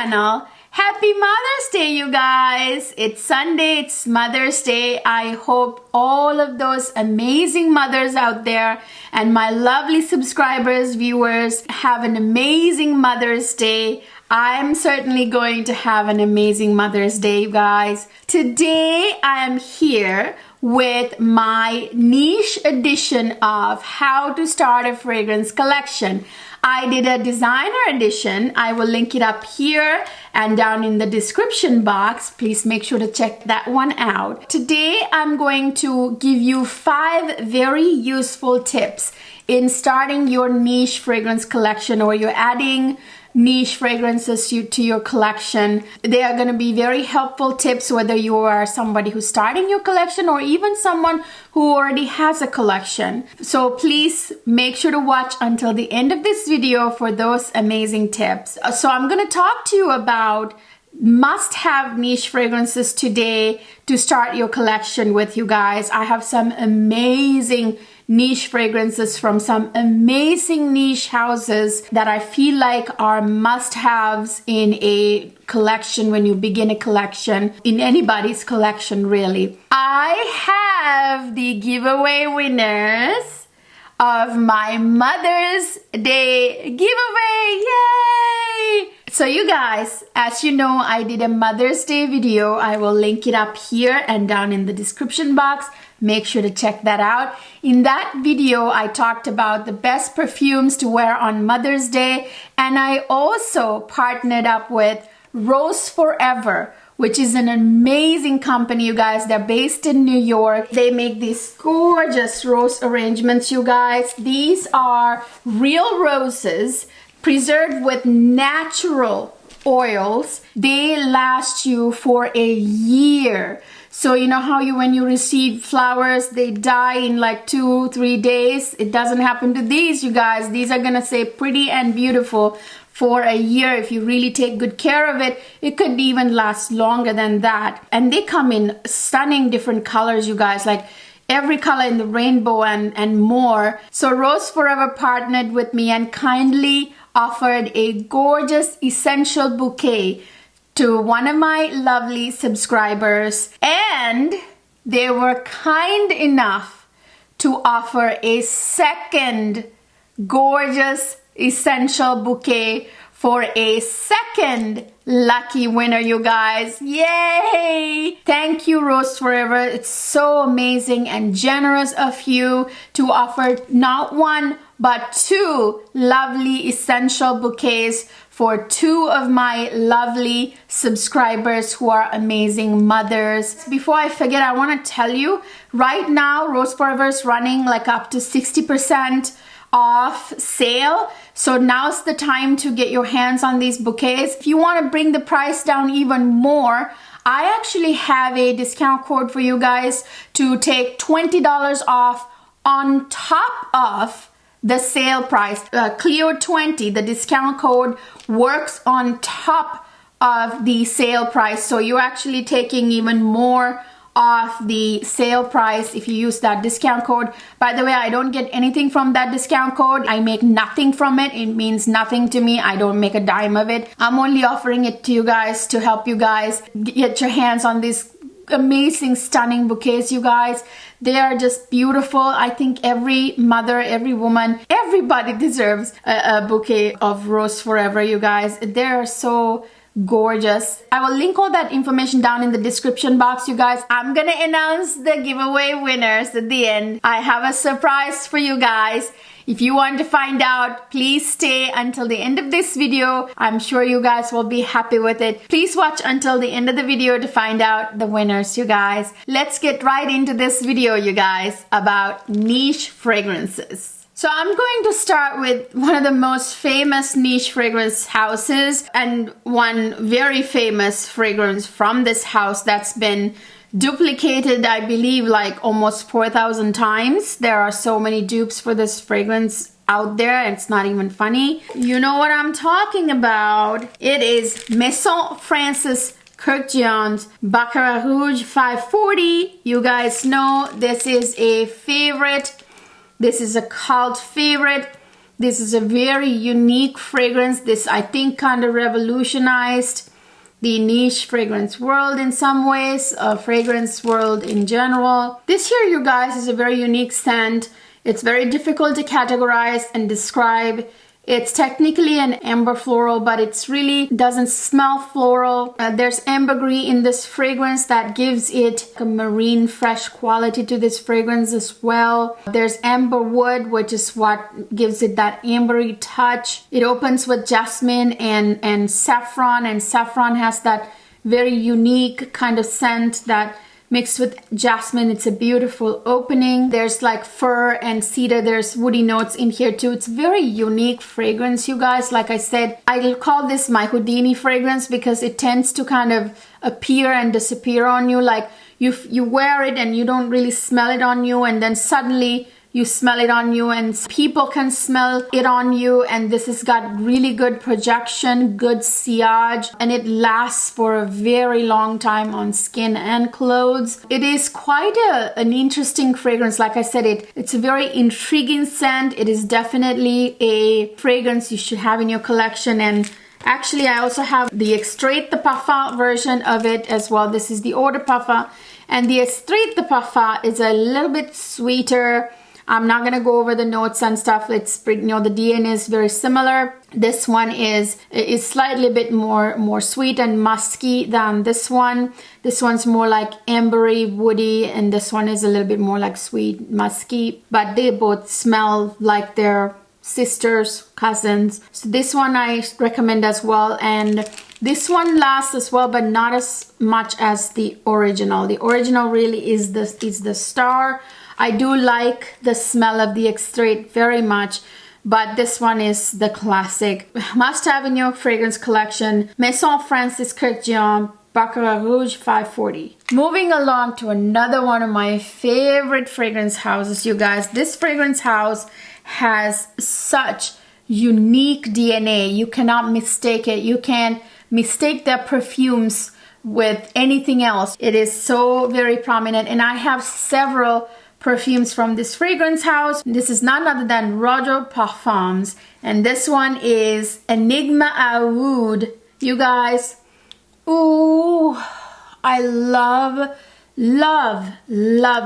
channel. Happy Mother's Day, you guys. It's Sunday, it's Mother's Day. I hope all of those amazing mothers out there and my lovely subscribers, viewers, have an amazing Mother's Day. I'm certainly going to have an amazing Mother's Day, you guys. Today I am here with my niche edition of how to start a fragrance collection. I did a designer edition. I will link it up here and down in the description box. Please make sure to check that one out. Today I'm going to give you 5 very useful tips in starting your niche fragrance collection, or you're adding niche fragrances to your collection. They are going to be very helpful tips whether you are somebody who's starting your collection or even someone who already has a collection. So please make sure to watch until the end of this video for those amazing tips. So I'm going to talk to you about must-have niche fragrances today to start your collection with, you guys. I have some amazing niche fragrances from some amazing niche houses that I feel like are must-haves in a collection when you begin a collection, in anybody's collection really. I have the giveaway winners of my Mother's Day giveaway. Yay! So you guys, as you know, I did a Mother's Day video. I will link it up here and down in the description box. Make sure to check that out. In that video, I talked about the best perfumes to wear on Mother's Day, and I also partnered up with Roseforever, which is an amazing company, you guys. They're based in New York. They make these gorgeous rose arrangements, you guys. These are real roses preserved with natural oils. They last you for a year. So you know how when you receive flowers, they die in like 2-3 days? It doesn't happen to these, you guys. These are gonna stay pretty and beautiful for a year. If you really take good care of it, it could even last longer than that. And they come in stunning different colors, you guys, like every color in the rainbow and more. So Roseforever partnered with me and kindly offered a gorgeous essential bouquet to one of my lovely subscribers, and they were kind enough to offer a second gorgeous essential bouquet for a second lucky winner, you guys. Yay! Thank you, Roseforever. It's so amazing and generous of you to offer not one but 2 lovely essential bouquets for 2 of my lovely subscribers who are amazing mothers. Before I forget, I want to tell you, right now Roseforever is running like up to 60% off sale. So now's the time to get your hands on these bouquets. If you want to bring the price down even more, I actually have a discount code for you guys to take $20 off on top of the sale price. Cleo 20, the discount code, works on top of the sale price. So you're actually taking even more off the sale price if you use that discount code. By the way, I don't get anything from that discount code. I make nothing from it. It means nothing to me. I don't make a dime of it. I'm only offering it to you guys to help you guys get your hands on these amazing, stunning bouquets, you guys. They are just beautiful. I think every mother, every woman, everybody deserves a bouquet of Roseforever, you guys. They're so gorgeous. I will link all that information down in the description box, you guys. I'm gonna announce the giveaway winners at the end. I have a surprise for you guys. If you want to find out, please stay until the end of this video. I'm sure you guys will be happy with it. Please watch until the end of the video to find out the winners, you guys. Let's get right into this video, you guys, about niche fragrances. So I'm going to start with one of the most famous niche fragrance houses, and one very famous fragrance from this house that's been duplicated, I believe, like almost 4,000 times. There are so many dupes for this fragrance out there, it's not even funny. You know what I'm talking about. It is Maison France's Kurkdjian's Baccarat Rouge 540. You guys know this is a favorite. This is a cult favorite. This is a very unique fragrance. This, I think, kind of revolutionized the niche fragrance world in some ways, fragrance world in general. This here, you guys, is a very unique scent. It's very difficult to categorize and describe. It's technically an amber floral, but it's really doesn't smell floral. There's ambergris in this fragrance that gives it a marine fresh quality to this fragrance as well. There's amber wood, which is what gives it that ambery touch. It opens with jasmine and saffron has that very unique kind of scent that mixed with jasmine. It's a beautiful opening. There's like fir and cedar. There's woody notes in here too. It's very unique fragrance, you guys. Like I said, I'll call this my Houdini fragrance because it tends to kind of appear and disappear on you. Like you wear it and you don't really smell it on you, and then suddenly you smell it on you and people can smell it on you. And this has got really good projection, good sillage, and it lasts for a very long time on skin and clothes. It is quite an interesting fragrance. Like I said, it's a very intriguing scent. It is definitely a fragrance you should have in your collection. And actually, I also have the Extrait de Parfum version of it as well. This is the Eau de Parfum, and the Extrait de Parfum is a little bit sweeter. I'm not going to go over the notes and stuff. It's, you know, the DNA is very similar. This one is slightly bit more sweet and musky than this one. This one's more like ambery, woody, and this one is a little bit more like sweet, musky. But they both smell like they're sisters, cousins. So this one I recommend as well. And this one lasts as well, but not as much as the original. The original really is the star. I do like the smell of the Extrait very much, but this one is the classic. Must have in your fragrance collection. Maison Francis Kurkdjian Baccarat Rouge 540. Moving along to another one of my favorite fragrance houses, you guys. This fragrance house has such unique DNA. You cannot mistake it. You can't mistake their perfumes with anything else. It is so very prominent, and I have several perfumes from this fragrance house. This is none other than Roja Parfums, and this one is Enigma Aoud. You guys, ooh, I love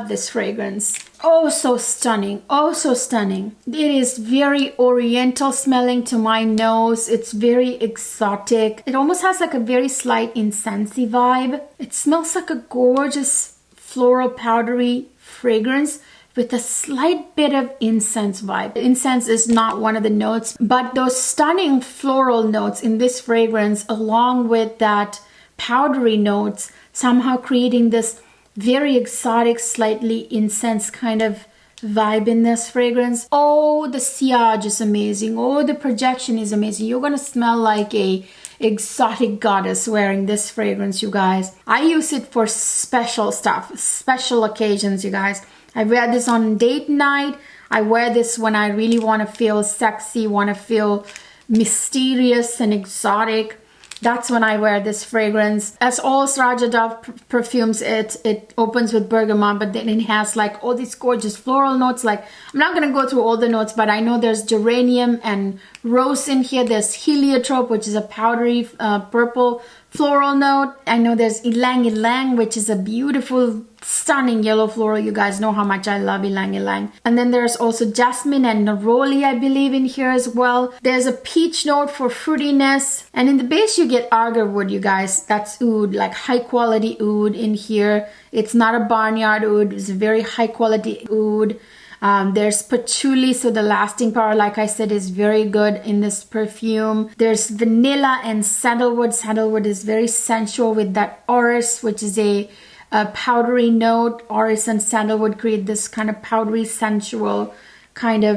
this fragrance. Oh, so stunning. Oh, so stunning. It is very oriental smelling to my nose. It's very exotic. It almost has like a very slight incensey vibe. It smells like a gorgeous floral powdery fragrance with a slight bit of incense vibe. Incense is not one of the notes, but those stunning floral notes in this fragrance, along with that powdery notes, somehow creating this very exotic, slightly incense kind of vibe in this fragrance. Oh, the sillage is amazing. Oh, the projection is amazing. You're gonna smell like a exotic goddess wearing this fragrance, you guys. I use it for special stuff, special occasions, you guys. I wear this on date night. I wear this when I really want to feel sexy, want to feel mysterious and exotic. That's when I wear this fragrance. As all Xerjoff perfumes, it opens with bergamot, but then it has like all these gorgeous floral notes. Like, I'm not gonna go through all the notes, but I know there's geranium and rose in here. There's heliotrope, which is a powdery purple floral note. I know there's ylang ylang, which is a beautiful, stunning yellow floral. You guys know how much I love ylang ylang. And then there's also jasmine and neroli, I believe, in here as well. There's a peach note for fruitiness. And in the base, you get agarwood, you guys. That's oud, like high quality oud in here. It's not a barnyard oud. It's a very high quality oud. There's patchouli, so the lasting power, like I said, is very good in this perfume. There's vanilla and sandalwood. Sandalwood is very sensual with that orris, which is a powdery note. Orris and sandalwood create this kind of powdery, sensual kind of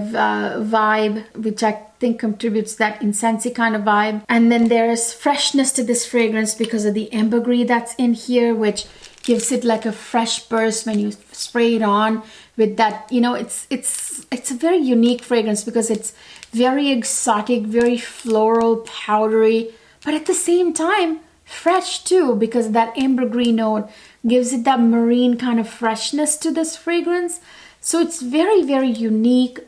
vibe, which I think contributes that incensey kind of vibe. And then there's freshness to this fragrance because of the ambergris that's in here, which gives it like a fresh burst when you spray it on with that, you know, it's a very unique fragrance because it's very exotic, very floral, powdery, but at the same time fresh too, because that ambergris note gives it that marine kind of freshness to this fragrance. So it's very, very unique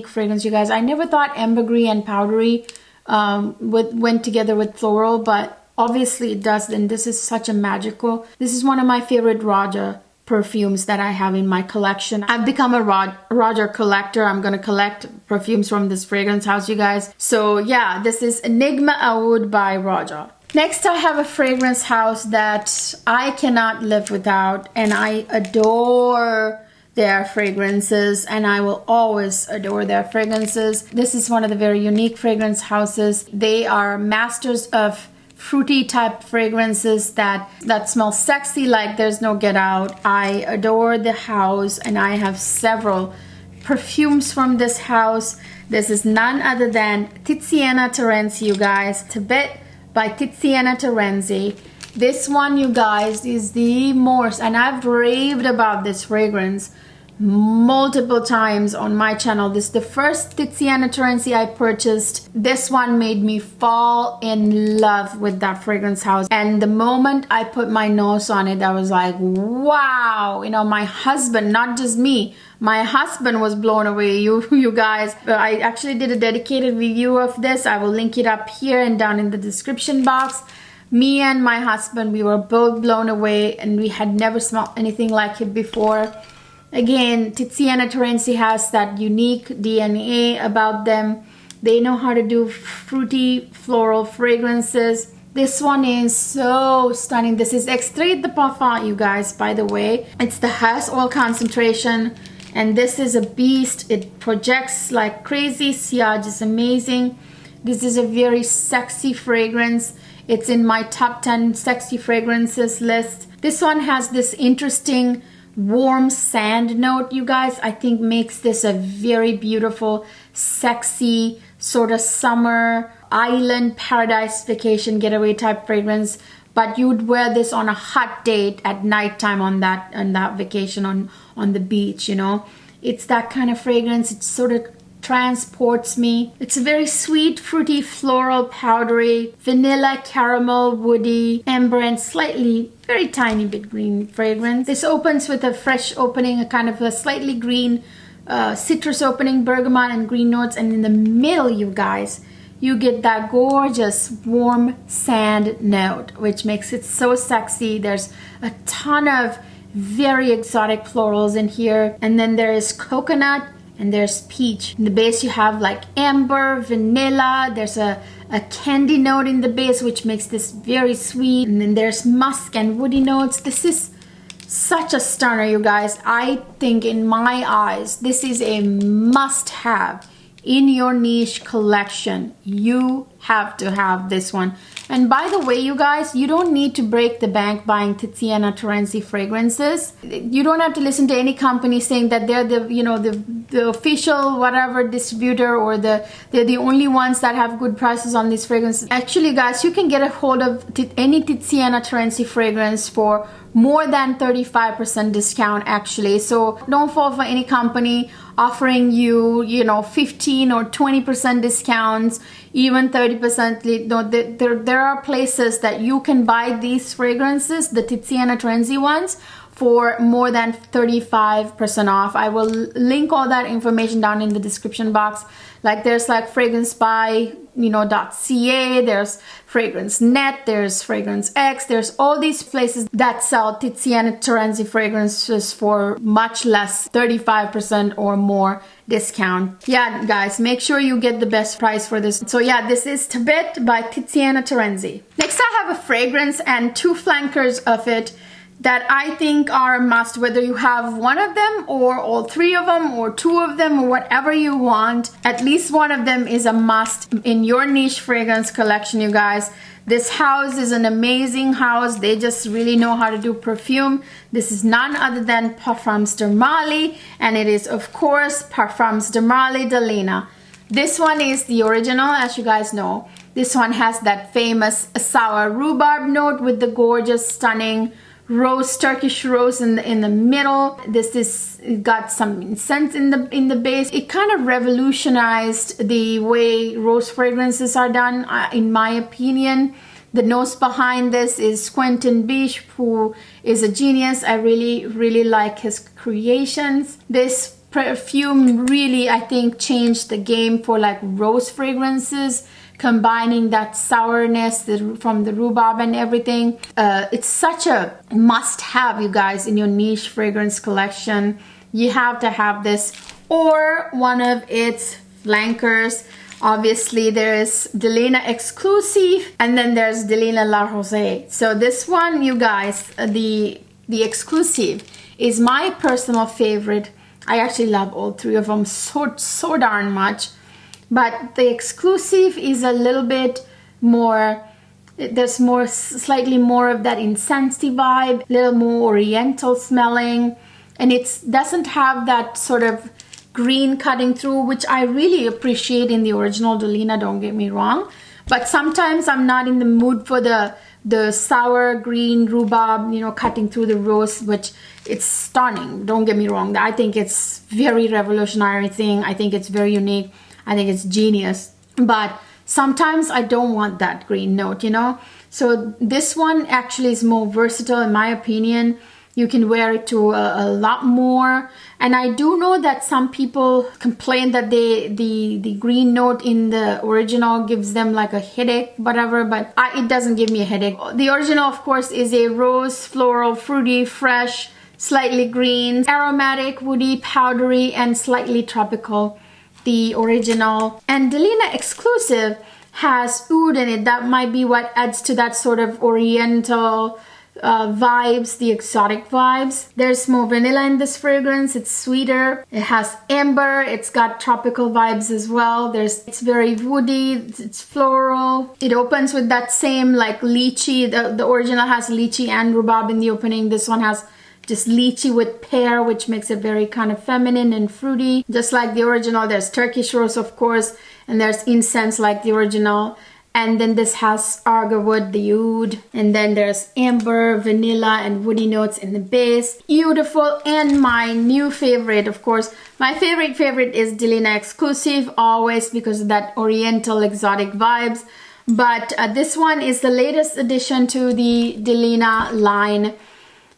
fragrance, you guys. I never thought ambergris and powdery went together with floral, but obviously it does. And this is such a magical. This is one of my favorite Roja perfumes that I have in my collection. I've become a Roja collector. I'm gonna collect perfumes from this fragrance house, you guys. So yeah, this is Enigma Aoud by Roja. Next, I have a fragrance house that I cannot live without, and I adore their fragrances, and I will always adore their fragrances. This is one of the very unique fragrance houses. They are masters of fruity type fragrances that smell sexy like there's no get out. I adore the house, and I have several perfumes from this house. This is none other than Tiziana Terenzi, you guys. Tabit by Tiziana Terenzi. This one, you guys, is the most, and I've raved about this fragrance multiple times on my channel. This is the first Tiziana Terenzi I purchased. This one made me fall in love with that fragrance house, and the moment I put my nose on it, I was like, wow. You know, my husband, not just me, my husband was blown away, you guys. I actually did a dedicated review of this. I will link it up here and down in the description box. Me and my husband, we were both blown away, and we had never smelled anything like it before. Again, Tiziana Terenzi has that unique DNA about them. They know how to do fruity floral fragrances. This one is so stunning. This is Extrait de Parfum, you guys, by the way. It's the highest oil concentration, and this is a beast. It projects like crazy. Sillage is amazing. This is a very sexy fragrance. It's in my top 10 sexy fragrances list. This one has this interesting warm sand note, you guys. I think makes this a very beautiful, sexy, sort of summer island paradise vacation getaway type fragrance. But you would wear this on a hot date at nighttime on that vacation on the beach, you know. It's that kind of fragrance. It sort of transports me. It's a very sweet, fruity, floral, powdery, vanilla, caramel, woody, amber, and slightly, very tiny bit green fragrance. This opens with a fresh opening, a kind of a slightly green citrus opening, bergamot and green notes, and in the middle, you guys, you get that gorgeous warm sand note, which makes it so sexy. There's a ton of very exotic florals in here, and then there is coconut, and there's peach. In the base you have like amber, vanilla, there's a candy note in the base which makes this very sweet, and then there's musk and woody notes. This is such a stunner, you guys. I think in my eyes this is a must-have in your niche collection. You have to have this one. And by the way, you guys, you don't need to break the bank buying Tiziana Terenzi fragrances. You don't have to listen to any company saying that they're the official whatever distributor, or they're the only ones that have good prices on these fragrances. Actually, guys, you can get a hold of any Tiziana Terenzi fragrance for more than 35% discount actually. So don't fall for any company offering you, 15 or 20% discounts, even 30%. No, there are places that you can buy these fragrances, the Tiziana Terenzi ones, for more than 35% off. I will link all that information down in the description box. Like there's like fragrance by .ca, there's fragrance net, there's fragrance X, there's all these places that sell Tiziana Terenzi fragrances for much less, 35% or more discount. Yeah, guys, make sure you get the best price for this. So yeah, this is Tabit by Tiziana Terenzi. Next, I have a fragrance and two flankers of it that I think are a must, whether you have one of them or all three of them or two of them or whatever you want. At least one of them is a must in your niche fragrance collection, you guys. This house is an amazing house. They just really know how to do perfume. This is none other than Parfums d'Armali, and it is of course Parfums d'Armali Delina. This one is the original, as you guys know. This one has that famous sour rhubarb note with the gorgeous, stunning rose, Turkish rose in the middle. This is got some incense in the base. It kind of revolutionized the way rose fragrances are done, in my opinion. The nose behind this is Quentin Biche, who is a genius. I really like his creations. This Perfume really, I think, changed the game for like rose fragrances, combining that sourness from the rhubarb and everything. It's such a must-have, you guys, in your niche fragrance collection. You have to have this or one of its flankers. Obviously, there's Delina Exclusif, and then there's Delina La Rosee. So this one, you guys, the Exclusif is my personal favorite. I actually love all three of them so darn much. But the Exclusif is a little bit more, there's slightly more of that incensey vibe, a little more oriental smelling, and it doesn't have that sort of green cutting through, which I really appreciate in the original Delina, don't get me wrong. But sometimes I'm not in the mood for the sour green rhubarb, you know, cutting through the rose, which it's stunning, don't get me wrong. I think it's very revolutionary thing. I think it's very unique. I think it's genius. But sometimes I don't want that green note, you know. So this one actually is more versatile in my opinion. You can wear it to a lot more. And I do know that some people complain that the green note in the original gives them like a headache, whatever, but it doesn't give me a headache. The original, of course, is a rose, floral, fruity, fresh, slightly green, aromatic, woody, powdery, and slightly tropical. The original. And Delina Exclusif has oud in it. That might be what adds to that sort of oriental vibes, the exotic vibes. There's more vanilla in this fragrance. It's sweeter. It has amber. It's got tropical vibes as well. It's very woody. It's floral. It opens with that same like lychee. The original has lychee and rhubarb in the opening. This one has just lychee with pear, which makes it very kind of feminine and fruity. Just like the original, there's Turkish rose, of course, and there's incense like the original. And then this has agarwood, the oud, and then there's amber, vanilla, and woody notes in the base. Beautiful. And my new favorite, of course, my favorite is Delina Exclusif, always because of that oriental exotic vibes. But this one is the latest addition to the Delina line.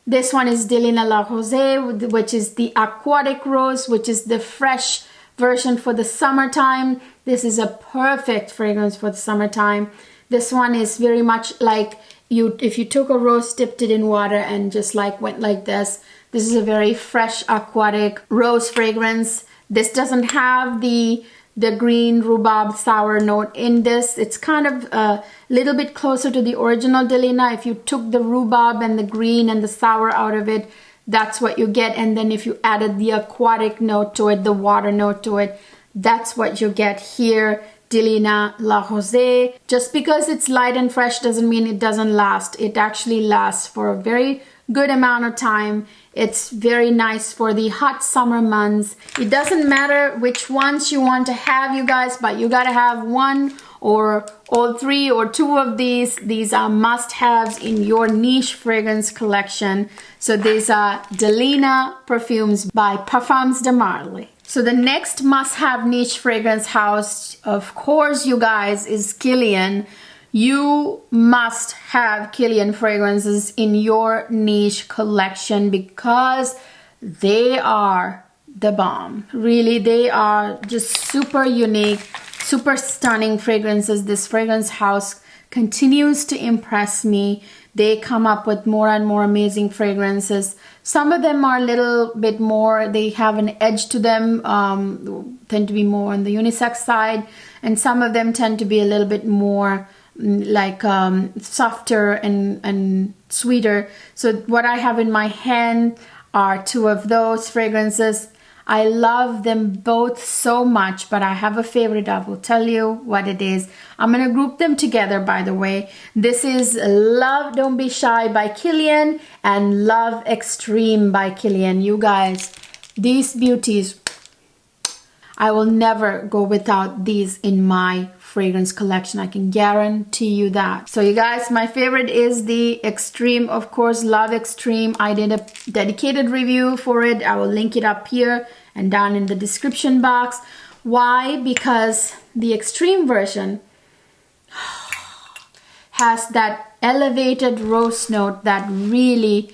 This one is Delina La Rosee, which is the aquatic rose, which is the fresh version for the summertime. This is a perfect fragrance for the summertime. This one is very much like if you took a rose, dipped it in water, and just like went like this. This is a very fresh aquatic rose fragrance. This doesn't have the green rhubarb sour note in this. It's kind of a little bit closer to the original Delina. If you took the rhubarb and the green and the sour out of it, that's what you get. And then if you added the aquatic note to it, the water note to it, that's what you get here. Delina La Rosee. Just because it's light and fresh doesn't mean it doesn't last. It actually lasts for a very good amount of time. It's very nice for the hot summer months. It doesn't matter which ones you want to have, you guys, but you gotta have one or all three or two of these. These are must-haves in your niche fragrance collection. So these are Delina perfumes by Parfums de Marly. So the next must-have niche fragrance house, of course, you guys, is Kilian. You must have Kilian fragrances in your niche collection because they are the bomb. Really, they are just super unique, super stunning fragrances. This fragrance house continues to impress me. They come up with more and more amazing fragrances. Some of them are a little bit more, they have an edge to them, tend to be more on the unisex side, and some of them tend to be a little bit more like softer and sweeter. So what I have in my hand are two of those fragrances. I love them both so much, but I have a favorite. I will tell you what it is. I'm gonna group them together, by the way. This is Love Don't Be Shy by Kilian and Love Extreme by Kilian. You guys, these beauties, I will never go without these in my fragrance collection. I can guarantee you that. So you guys, my favorite is the Extreme, of course, Love Extreme. I did a dedicated review for it. I will link it up here and down in the description box. Why? Because the Extreme version has that elevated rose note that really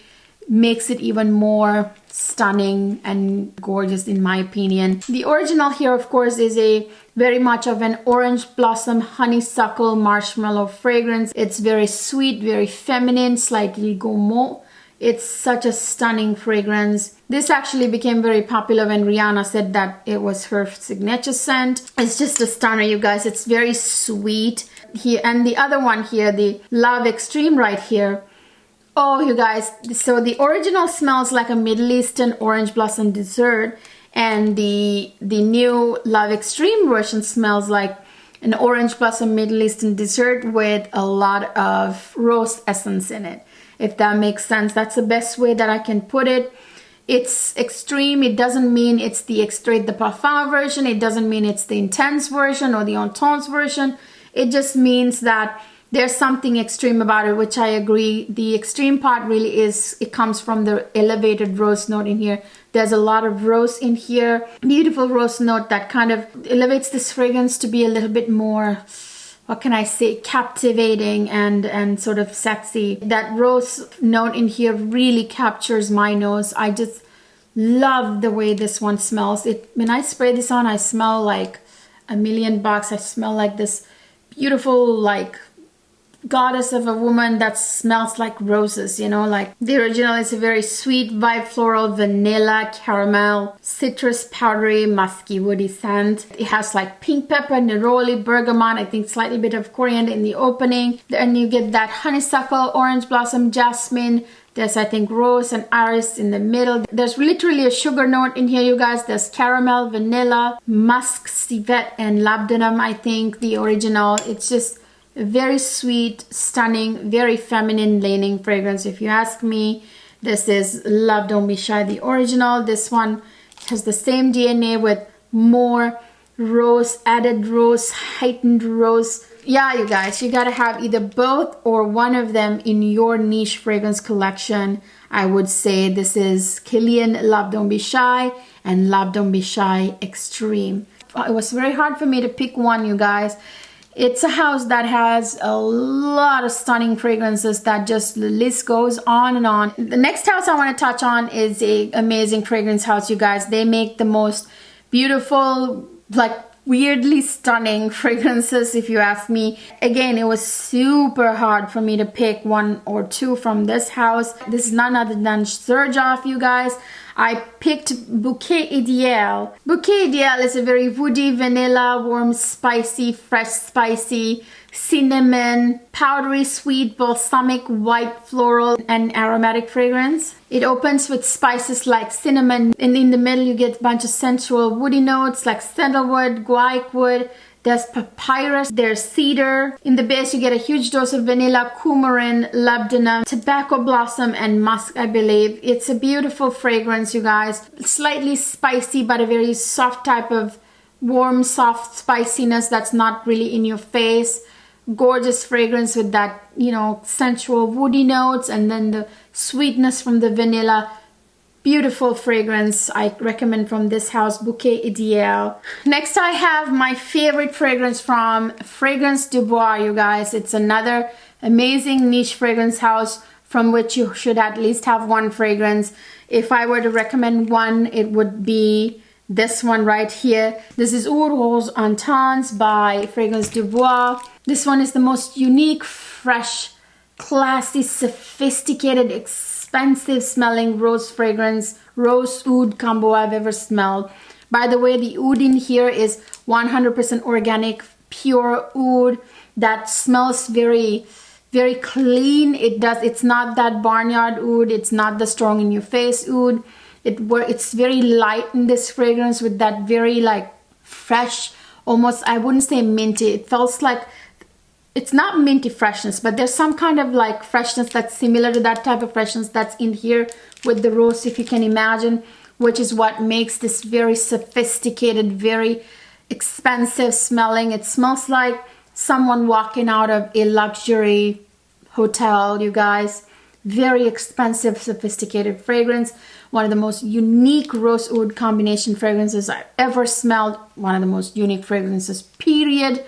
makes it even more stunning and gorgeous in my opinion. The original here, of course, is a very much of an orange blossom honeysuckle marshmallow fragrance. It's very sweet, very feminine, slightly gourmand. It's such a stunning fragrance. This actually became very popular when Rihanna said that it was her signature scent. It's just a stunner, you guys. It's very sweet. Here, and the other one here, the Love Extreme right here. Oh, you guys, so the original smells like a Middle Eastern orange blossom dessert, and the new Love Extreme version smells like an orange blossom Middle Eastern dessert with a lot of rose essence in it. If that makes sense, that's the best way that I can put it. It's extreme. It doesn't mean it's the extrait de parfum version. It doesn't mean it's the intense version or the intense version. It just means that there's something extreme about it, which I agree. The extreme part really is, it comes from the elevated rose note in here. There's a lot of rose in here. Beautiful rose note that kind of elevates this fragrance to be a little bit more, what can I say, captivating and sort of sexy. That rose note in here really captures my nose. I just love the way this one smells. When I spray this on, I smell like $1,000,000. I smell like this beautiful, like, goddess of a woman that smells like roses, you know. Like the original is a very sweet vibe, floral, vanilla, caramel, citrus, powdery, musky, woody scent. It has like pink pepper, neroli, bergamot, I think slightly bit of coriander in the opening. Then you get that honeysuckle, orange blossom, jasmine. There's, I think, rose and iris in the middle. There's literally a sugar note in here, you guys. There's caramel, vanilla, musk, civet, and labdanum, I think, the original. It's just a very sweet, stunning, very feminine leaning fragrance, if you ask me. This is Love Don't Be Shy, the original. This one has the same DNA with more rose, added rose, heightened rose. Yeah, you guys, you gotta have either both or one of them in your niche fragrance collection. I would say this is Kilian Love Don't Be Shy and Love Don't Be Shy Extreme. It was very hard for me to pick one, you guys. It's a house that has a lot of stunning fragrances that just, the list goes on and on. The next house I want to touch on is a amazing fragrance house, you guys. They make the most beautiful, like, weirdly stunning fragrances, if you ask me. Again, it was super hard for me to pick one or two from this house. This is none other than Xerjoff, you guys. I picked Bouquet Ideale. Bouquet Ideale is a very woody, vanilla, warm, spicy, fresh, spicy, cinnamon, powdery, sweet, balsamic, white, floral, and aromatic fragrance. It opens with spices like cinnamon, and in the middle you get a bunch of sensual woody notes like sandalwood, guaiac wood. There's papyrus, there's cedar. In the base you get a huge dose of vanilla, coumarin, labdanum, tobacco blossom, and musk, I believe. It's a beautiful fragrance, you guys. Slightly spicy, but a very soft type of warm, soft spiciness that's not really in your face. Gorgeous fragrance with that, you know, sensual woody notes, and then the sweetness from the vanilla. Beautiful fragrance. I recommend from this house, Bouquet Ideale. Next I have my favorite fragrance from Fragrance du Bois, you guys. It's another amazing niche fragrance house from which you should at least have one fragrance. If I were to recommend one, it would be this one right here. This is Oud Rose Intense by Fragrance du Bois. This one is the most unique, fresh, classy, sophisticated, expensive smelling rose fragrance, rose oud combo I've ever smelled. By the way, the oud in here is 100% organic, pure oud that smells very, very clean. It's not that barnyard oud. It's not the strong in your face oud. It's very light in this fragrance with that very like fresh, almost, I wouldn't say minty. It feels like, it's not minty freshness, but there's some kind of like freshness that's similar to that type of freshness that's in here with the rose, if you can imagine, which is what makes this very sophisticated, very expensive smelling. It smells like someone walking out of a luxury hotel, you guys. Very expensive, sophisticated fragrance. One of the most unique rose oud combination fragrances I've ever smelled. One of the most unique fragrances, period.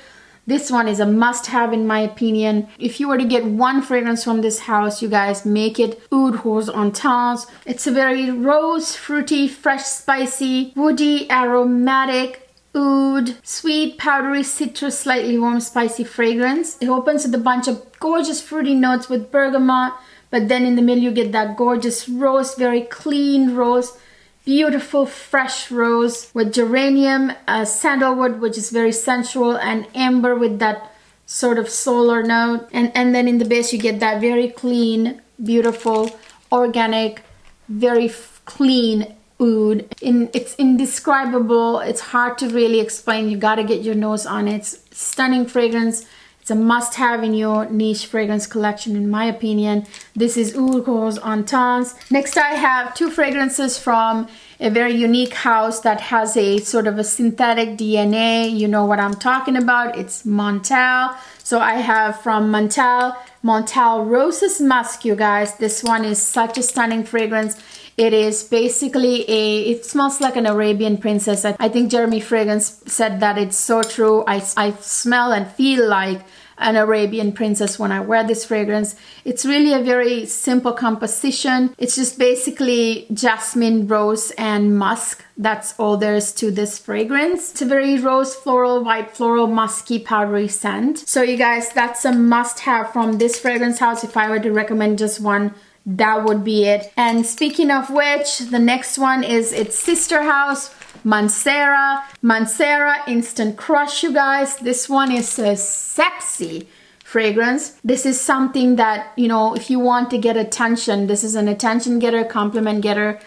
This one is a must-have in my opinion. If you were to get one fragrance from this house, you guys, make it Oud Rose Intense. It's a very rose, fruity, fresh, spicy, woody, aromatic, oud, sweet, powdery, citrus, slightly warm, spicy fragrance. It opens with a bunch of gorgeous fruity notes with bergamot, but then in the middle you get that gorgeous rose, very clean rose. Beautiful fresh rose with geranium, sandalwood, which is very sensual, and amber with that sort of solar note. And then in the base you get that very clean, beautiful, organic, very clean oud. It's indescribable. It's hard to really explain. You gotta get your nose on it. It's stunning fragrance. It's a must-have in your niche fragrance collection, in my opinion. This is Oud Rose Intense. Next, I have two fragrances from a very unique house that has a sort of a synthetic DNA. You know what I'm talking about. It's Montale. So I have from Montale Roses Musk, you guys. This one is such a stunning fragrance. It is basically it smells like an Arabian princess. I think Jeremy Fragrance said that. It's so true. I smell and feel like an Arabian princess when I wear this fragrance. It's really a very simple composition. It's just basically jasmine, rose, and musk. That's all there is to this fragrance. It's a very rose floral, white floral, musky, powdery scent. So you guys, that's a must-have from this fragrance house. If I were to recommend just one, that would be it. And speaking of which, the next one is its sister house, Mancera. Mancera Instant Crush, you guys. This one is a sexy fragrance. This is something that, you know, if you want to get attention, this is an attention getter, compliment getter,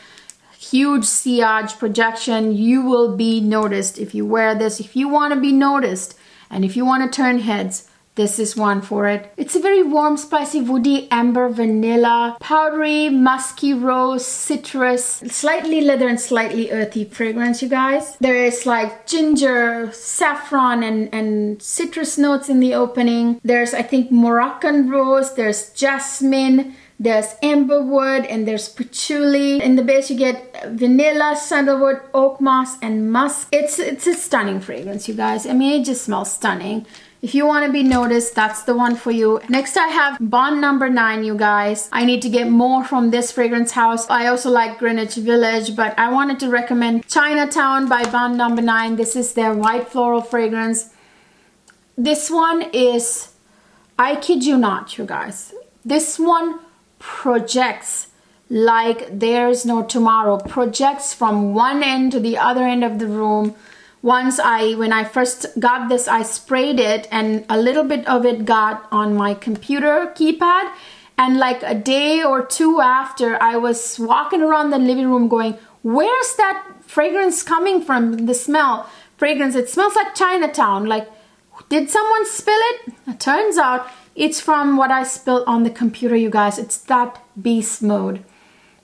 huge sillage projection. You will be noticed if you wear this. If you want to be noticed and if you want to turn heads, this is one for it. It's a very warm, spicy, woody, amber, vanilla, powdery, musky, rose, citrus, slightly leather and slightly earthy fragrance, you guys. There is like ginger, saffron, and citrus notes in the opening. There's, I think, Moroccan rose, there's jasmine, there's amberwood, and there's patchouli. In the base you get vanilla, sandalwood, oak moss, and musk. It's a stunning fragrance, you guys. I mean, it just smells stunning. If you want to be noticed, that's the one for you. Next, I have Bond Number 9, you guys. I need to get more from this fragrance house. I also like Greenwich Village, but I wanted to recommend Chinatown by Bond Number 9. This is their white floral fragrance. This one is, I kid you not, you guys. This one projects like there's no tomorrow. Projects from one end to the other end of the room. When I first got this, I sprayed it and a little bit of it got on my computer keypad. And like a day or two after, I was walking around the living room going, where's that fragrance coming from? The smell, fragrance, it smells like Chinatown. Like, did someone spill it? It turns out it's from what I spilled on the computer, you guys. It's that beast mode.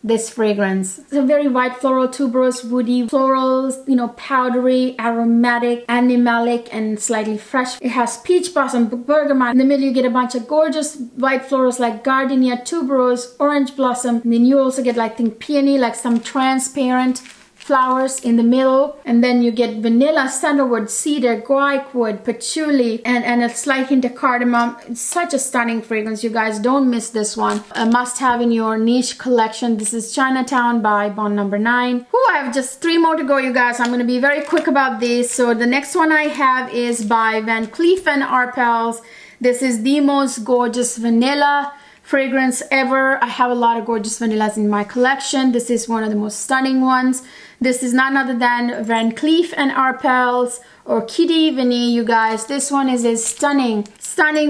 This fragrance. It's a very white floral, tuberose, woody, florals, you know, powdery, aromatic, animalic, and slightly fresh. It has peach blossom, bergamot. In the middle, you get a bunch of gorgeous white florals like gardenia, tuberose, orange blossom. And then you also get, like, think peony, like some transparent flowers in the middle, and then you get vanilla, sandalwood, cedar, guaiac wood, patchouli, and a slight hint of cardamom. It's such a stunning fragrance, you guys. Don't miss this one. A must-have in your niche collection. This is Chinatown by Bond Number 9. I have just 3 more to go, you guys. I'm going to be very quick about these. So the next one I have is by Van Cleef & Arpels. This is the most gorgeous vanilla fragrance ever. I have a lot of gorgeous vanillas in my collection. This is one of the most stunning ones. This is none other than Van Cleef & Arpels or Kitty Vanille, you guys. This one is a stunning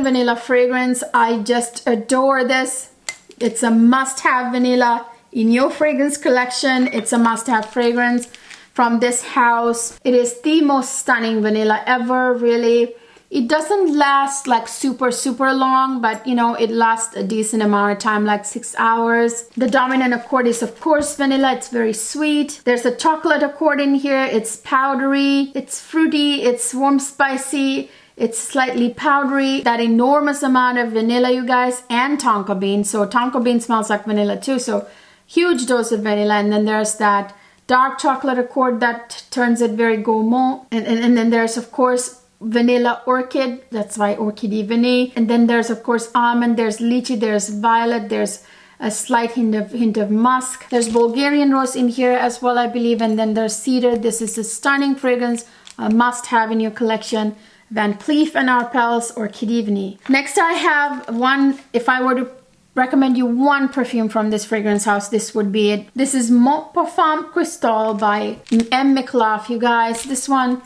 vanilla fragrance. I just adore this. It's a must-have vanilla in your fragrance collection. It's a must-have fragrance from this house. It is the most stunning vanilla ever, really. It doesn't last like super long, but you know, it lasts a decent amount of time, like 6 hours. The dominant accord is of course vanilla. It's very sweet. There's a chocolate accord in here. It's powdery, it's fruity, it's warm, spicy, it's slightly powdery. That enormous amount of vanilla, you guys, and tonka bean. So tonka bean smells like vanilla too, so huge dose of vanilla. And then there's that dark chocolate accord that turns it very gourmand. And then there's of course vanilla orchid, that's why orchidee vanille. And then there's of course almond, there's lychee, there's violet, there's a slight hint of musk. There's Bulgarian rose in here as well, I believe. And then there's cedar. This is a stunning fragrance, a must have in your collection. Van Cleef and Arpels or Kidivni. Next I have one, if I were to recommend you one perfume from this fragrance house, this would be it. This is Parfum Cristal by M. Micallef, you guys. This one,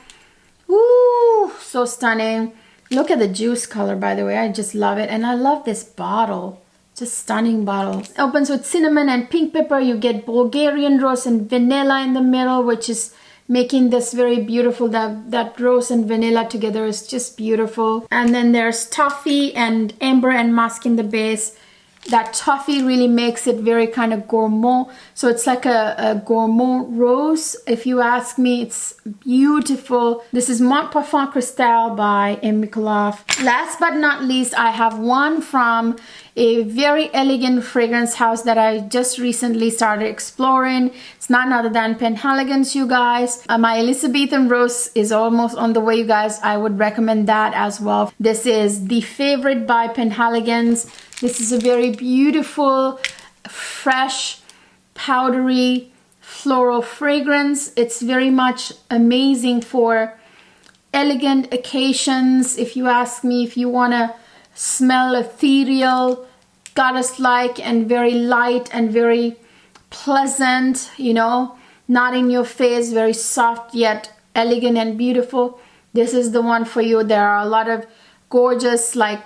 ooh, so stunning. Look at the juice color, by the way. I just love it. And I love this bottle. Just stunning bottle. It opens with cinnamon and pink pepper. You get Bulgarian rose and vanilla in the middle, which is making this very beautiful. That rose and vanilla together is just beautiful. And then there's toffee and amber and musk in the base. That toffee really makes it very kind of gourmand. So it's like a gourmand rose. If you ask me, it's beautiful. This is Parfum Cristal by M. Micallef. Last but not least, I have one from a very elegant fragrance house that I just recently started exploring. It's none other than Penhaligon's, you guys. My Elizabethan rose is almost on the way, you guys. I would recommend that as well. This is The Favorite by Penhaligon's. This is a very beautiful, fresh, powdery, floral fragrance. It's very much amazing for elegant occasions. If you ask me, if you want to smell ethereal, goddess-like, and very light and very pleasant, you know, not in your face, very soft yet elegant and beautiful, this is the one for you. There are a lot of gorgeous, like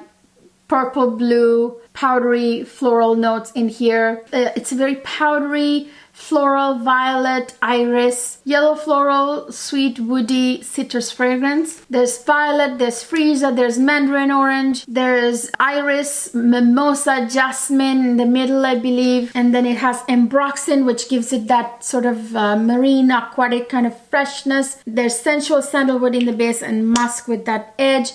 purple, blue, powdery floral notes in here. It's a very powdery, floral, violet, iris, yellow floral, sweet, woody, citrus fragrance. There's violet, there's freesia, there's mandarin orange, there's iris, mimosa, jasmine in the middle, I believe. And then it has ambroxan, which gives it that sort of marine, aquatic kind of freshness. There's sensual sandalwood in the base and musk with that edge.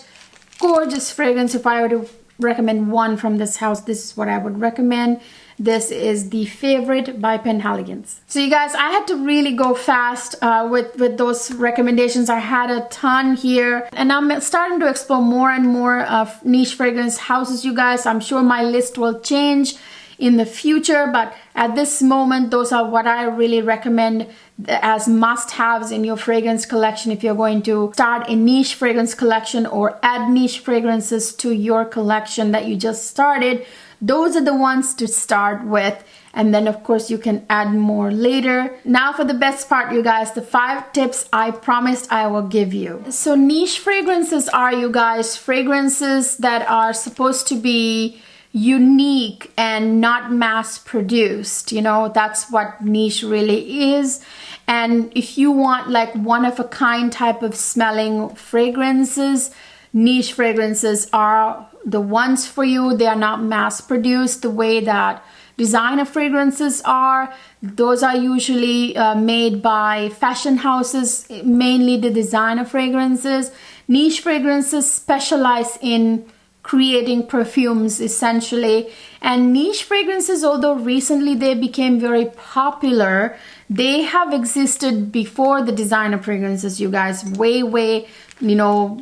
Gorgeous fragrance. If I were to recommend one from this house, this is what I would recommend. This is The Favorite by Penhaligon's. So you guys, I had to really go fast with those recommendations. I had a ton here, and I'm starting to explore more and more niche fragrance houses, you guys. I'm sure my list will change in the future, but at this moment, those are what I really recommend as must-haves in your fragrance collection if you're going to start a niche fragrance collection or add niche fragrances to your collection that you just started. Those are the ones to start with, and then of course you can add more later. Now for the best part, you guys, the 5 tips I promised I will give you. So niche fragrances are, you guys, fragrances that are supposed to be unique and not mass produced. You know, that's what niche really is. And if you want like one of a kind type of smelling fragrances, niche fragrances are the ones for you. They are not mass produced the way that designer fragrances are. Those are usually made by fashion houses, mainly the designer fragrances. Niche fragrances specialize in creating perfumes essentially. And niche fragrances, although recently they became very popular, they have existed before the designer fragrances, you guys. Way, you know,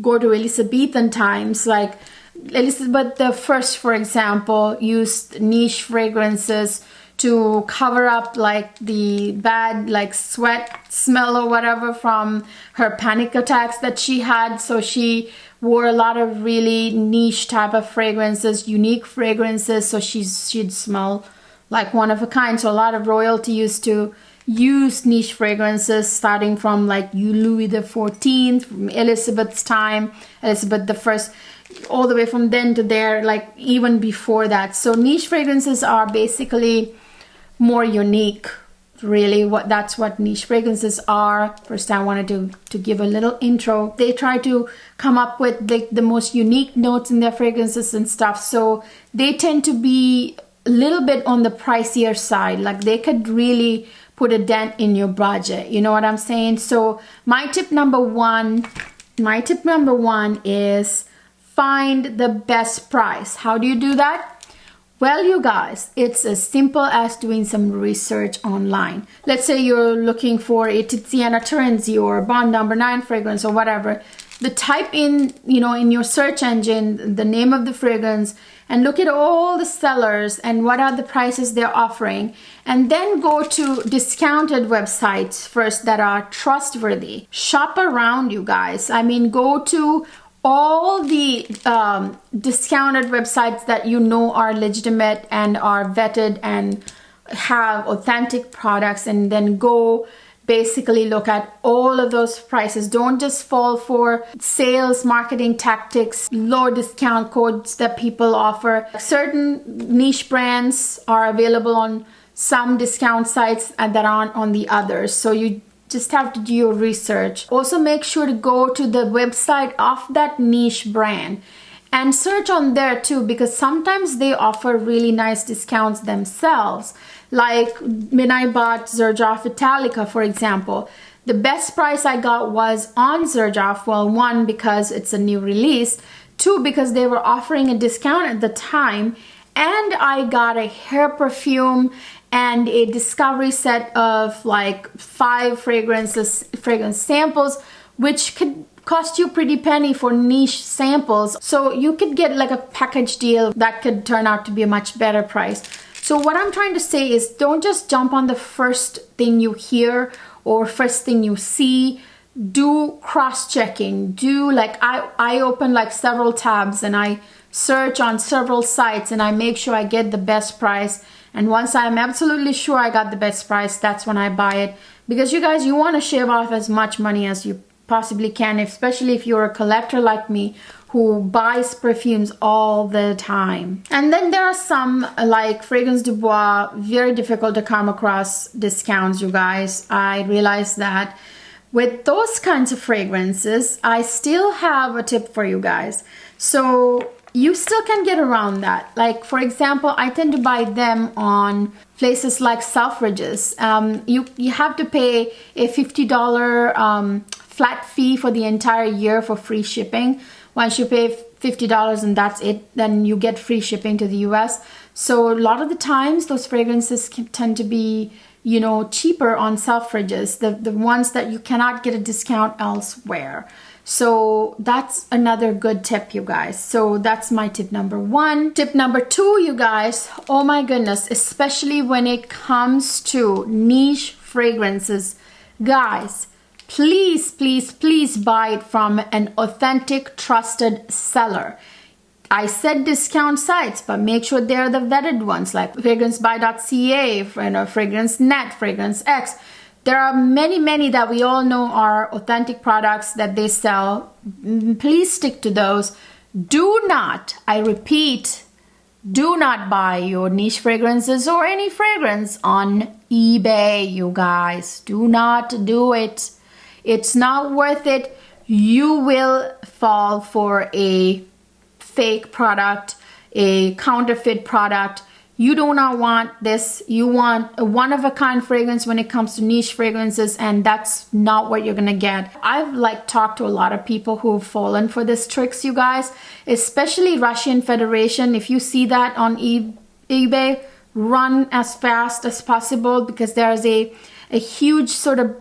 go to Elizabethan times. Like Elizabeth the First, for example, used niche fragrances to cover up like the bad like sweat smell or whatever from her panic attacks that she had. So she wore a lot of really niche type of fragrances, unique fragrances, so she'd smell like one of a kind. So a lot of royalty used to use niche fragrances, starting from like Louis XIV, from Elizabeth's time, Elizabeth the First, all the way from then to there, like even before that. So niche fragrances are basically more unique, really. That's what niche fragrances are. First, I wanted to give a little intro. They try to come up with the most unique notes in their fragrances and stuff. So they tend to be a little bit on the pricier side. Like they could really put a dent in your budget. You know what I'm saying? So my tip number one is find the best price. How do you do that? Well, you guys, it's as simple as doing some research online. Let's say you're looking for a Tiziana Terenzi or Bond number 9 fragrance or whatever. The type in, in your search engine, the name of the fragrance, and look at all the sellers and what are the prices they're offering. And then go to discounted websites first that are trustworthy. Shop around, you guys. I mean, go to all the discounted websites that are legitimate and are vetted and have authentic products, and then go basically look at all of those prices. Don't just fall for sales marketing tactics, low discount codes that people offer. Certain niche brands are available on some discount sites and that aren't on the others, so you just have to do your research. Also, make sure to go to the website of that niche brand and search on there too, because sometimes they offer really nice discounts themselves. Like when I bought Xerjoff Italica, for example, the best price I got was on Xerjoff. Well, 1, because it's a new release, 2, because they were offering a discount at the time, and I got a hair perfume and a discovery set of like 5 fragrance samples, which could cost you a pretty penny for niche samples. So you could get like a package deal that could turn out to be a much better price. So what I'm trying to say is, don't just jump on the first thing you hear or first thing you see. Do cross-checking. Do like I open like several tabs and I search on several sites and I make sure I get the best price. And once I'm absolutely sure I got the best price, that's when I buy it. Because you guys, you want to shave off as much money as you possibly can, especially if you're a collector like me who buys perfumes all the time. And then there are some, like Fragrance du Bois, very difficult to come across discounts, you guys. I realize that. With those kinds of fragrances, I still have a tip for you guys. So you still can get around that. Like, for example, I tend to buy them on places like Selfridges. You have to pay a $50 flat fee for the entire year for free shipping. Once you pay $50 and that's it, then you get free shipping to the US. So a lot of the times those fragrances tend to be, cheaper on Selfridges, the ones that you cannot get a discount elsewhere. So that's another good tip, you guys. So that's my tip number 1. Tip number 2, you guys, oh my goodness, especially when it comes to niche fragrances, guys, please, please, please buy it from an authentic, trusted seller. I said discount sites, but make sure they're the vetted ones, like fragrancebuy.ca, Fragrance Net, Fragrance X. There are many that we all know are authentic products that they sell. Please stick to those. Do not, I repeat, do not buy your niche fragrances or any fragrance on eBay, you guys. Do not do it. It's not worth it. You will fall for a fake product, a counterfeit product. You do not want this. You want a one-of-a-kind fragrance when it comes to niche fragrances, and that's not what you're gonna get. I've talked to a lot of people who've fallen for these tricks, you guys, especially Russian Federation. If you see that on eBay, run as fast as possible, because there's a huge sort of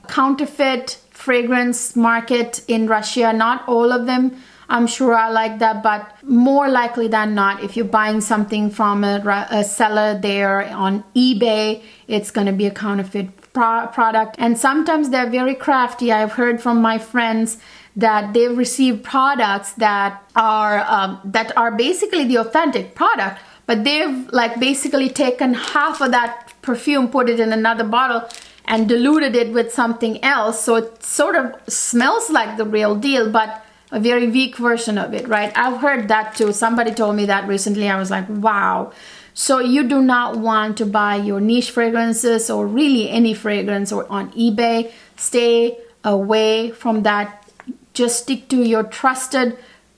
counterfeit fragrance market in Russia. Not all of them, I'm sure, are like that, but more likely than not, if you're buying something from a seller there on eBay, it's going to be a counterfeit product. And sometimes they're very crafty. I've heard from my friends that they've received products that are basically the authentic product, but they've basically taken half of that perfume, put it in another bottle, and diluted it with something else, so it sort of smells like the real deal, but a very weak version of it, right? I've heard that too. Somebody told me that recently. I was like, wow. So you do not want to buy your niche fragrances or really any fragrance or on eBay. Stay away from that. Just stick to your trusted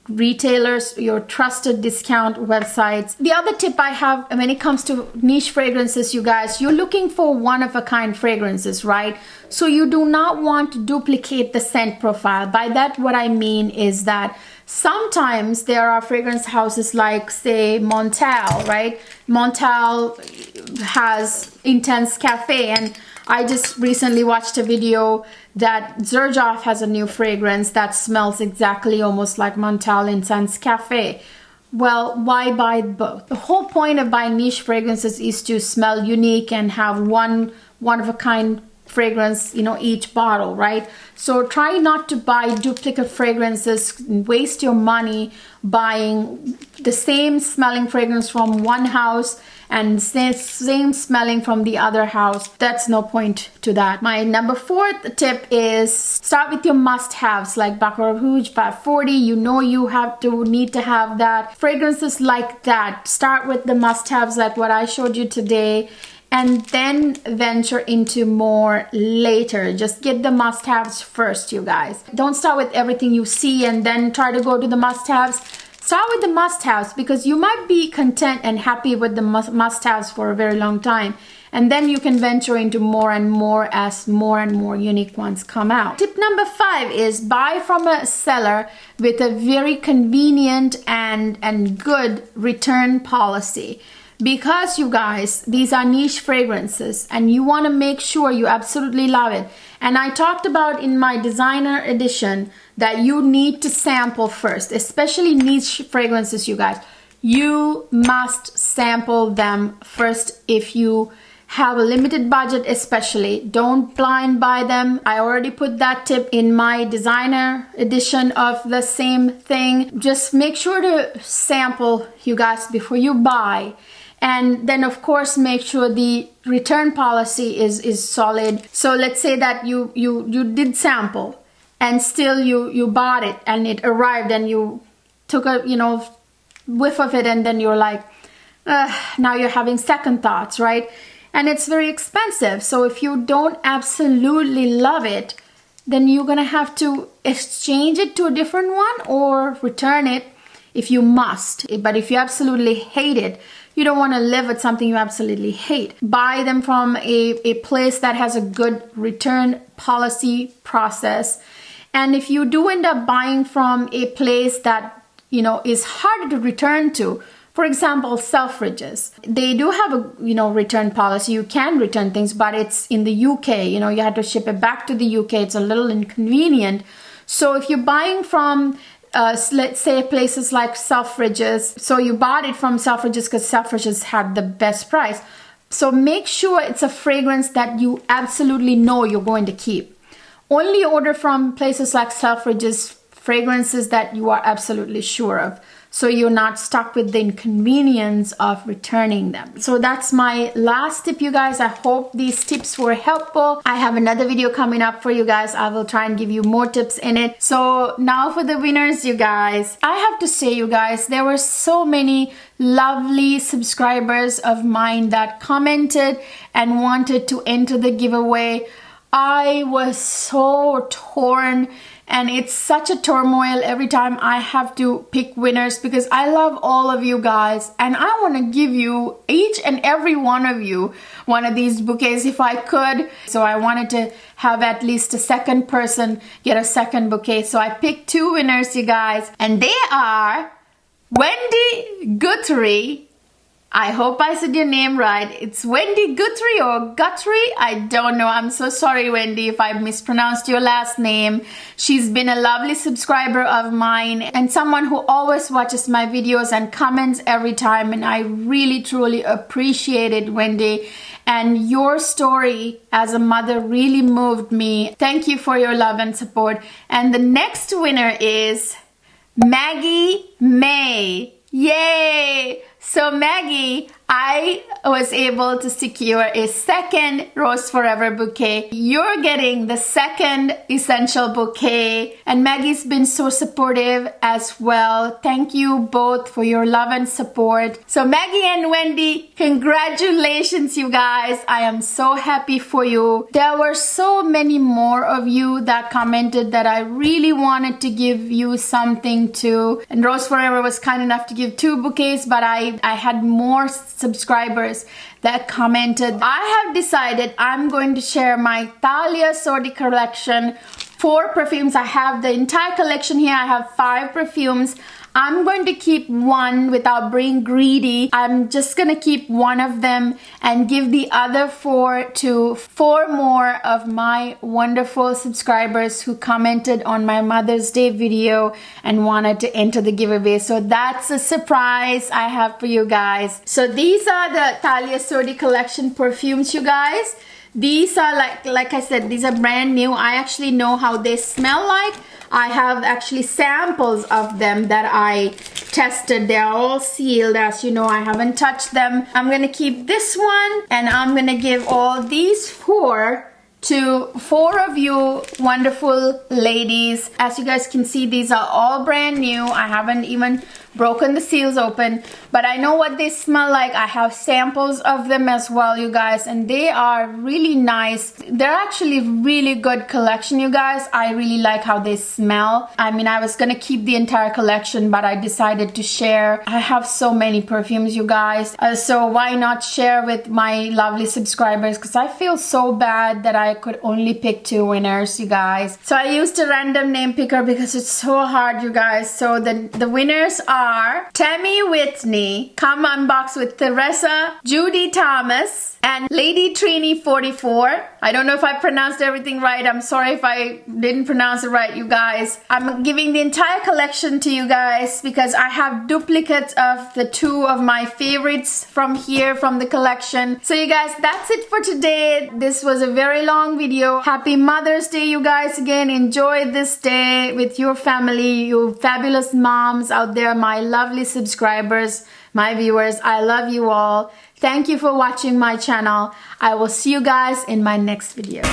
retailers, your trusted discount websites. The other tip I have when it comes to niche fragrances, you guys, you're looking for one-of-a-kind fragrances, right? So you do not want to duplicate the scent profile. By that, what I mean is that sometimes there are fragrance houses like, say, Montale, right? Montale has Intense Cafe, and I just recently watched a video that Xerjoff has a new fragrance that smells exactly almost like Montale Intense Cafe. Well, why buy both? The whole point of buying niche fragrances is to smell unique and have one-of-a-kind fragrance, you know, each bottle, right? So try not to buy duplicate fragrances, waste your money buying the same smelling fragrance from one house and same smelling from the other house. That's no point to that. My number 4th tip is start with your must-haves like Baccarat Rouge 540. You know you need to have that. Fragrances like that. Start with the must-haves like what I showed you today, and then venture into more later. Just get the must-haves first, you guys. Don't start with everything you see and then try to go to the must-haves. Start with the must-haves because you might be content and happy with the must-haves for a very long time. And then you can venture into more and more as more and more unique ones come out. Tip number 5 is buy from a seller with a very convenient and good return policy. Because you guys, these are niche fragrances and you want to make sure you absolutely love it. And I talked about in my designer edition that you need to sample first, especially niche fragrances, you guys. You must sample them first if you have a limited budget, especially. Don't blind buy them. I already put that tip in my designer edition of the same thing. Just make sure to sample, you guys, before you buy. And then of course make sure the return policy is solid. So let's say that you did sample and still you bought it and it arrived and you took a whiff of it, and then you're like, now you're having second thoughts, right? And it's very expensive. So if you don't absolutely love it, then you're gonna have to exchange it to a different one or return it if you must. But if you absolutely hate it, you don't want to live with something you absolutely hate. Buy them from a place that has a good return policy process. And if you do end up buying from a place that, is harder to return to, for example, Selfridges, they do have a, return policy. You can return things, but it's in the UK, you have to ship it back to the UK. It's a little inconvenient. So if you're buying from let's say places like Selfridges, so you bought it from Selfridges because Selfridges had the best price. So make sure it's a fragrance that you absolutely know you're going to keep. Only order from places like Selfridges fragrances that you are absolutely sure of, so you're not stuck with the inconvenience of returning them. So that's my last tip, you guys. I hope these tips were helpful. I have another video coming up for you guys. I will try and give you more tips in it. So now for the winners, you guys. I have to say, you guys, there were so many lovely subscribers of mine that commented and wanted to enter the giveaway. I was so torn, and it's such a turmoil every time I have to pick winners because I love all of you guys and I want to give you, each and every one of you, one of these bouquets if I could. So I wanted to have at least a second person get a second bouquet. So I picked 2 winners, you guys, and they are Wendy Guthrie. I hope I said your name right. It's Wendy Guthrie or Guthrie. I don't know. I'm so sorry, Wendy, if I mispronounced your last name. She's been a lovely subscriber of mine and someone who always watches my videos and comments every time. And I really, truly appreciate it, Wendy. And your story as a mother really moved me. Thank you for your love and support. And the next winner is Maggie May. Yay! So Maggie, I was able to secure a second Roseforever bouquet. You're getting the second essential bouquet, and Maggie's been so supportive as well. Thank you both for your love and support. So Maggie and Wendy, congratulations you guys. I am so happy for you. There were so many more of you that commented that I really wanted to give you something too. And Roseforever was kind enough to give 2 bouquets, but I had more subscribers that commented. I have decided I'm going to share my Thalia Sorti collection, 4 perfumes. I have the entire collection here. I have 5 perfumes. I'm going to keep one without being greedy. I'm just gonna keep one of them and give the other 4 to 4 more of my wonderful subscribers who commented on my Mother's Day video and wanted to enter the giveaway. So that's a surprise I have for you guys. So these are the Thalia Sorti collection perfumes, you guys. These are like I said, these are brand new. I actually know how they smell like. I have actually samples of them that I tested. They're all sealed, as you know. I haven't touched them. I'm gonna keep this one, and I'm gonna give all these 4 to 4 of you wonderful ladies. As you guys can see, these are all brand new. I haven't even broken the seals open, but I know what they smell like. I have samples of them as well, you guys, and they are really nice. They're actually really good collection, you guys. I really like how they smell. I mean, I was gonna keep the entire collection, but I decided to share. I have so many perfumes, you guys, so why not share with my lovely subscribers, because I feel so bad that I could only pick 2 winners, you guys. So I used a random name picker because it's so hard, you guys. So the winners are Tammy Whitney, Come Unbox with Teresa, Judy Thomas, and Lady Trini 44. I don't know if I pronounced everything right. I'm sorry if I didn't pronounce it right, you guys. I'm giving the entire collection to you guys because I have duplicates of the 2 of my favorites from here, from the collection. So you guys, that's it for today. This was a very long video. Happy Mother's Day, you guys. Again, enjoy this day with your family, you fabulous moms out there, my lovely subscribers, my viewers. I love you all. Thank you for watching my channel. I will see you guys in my next video.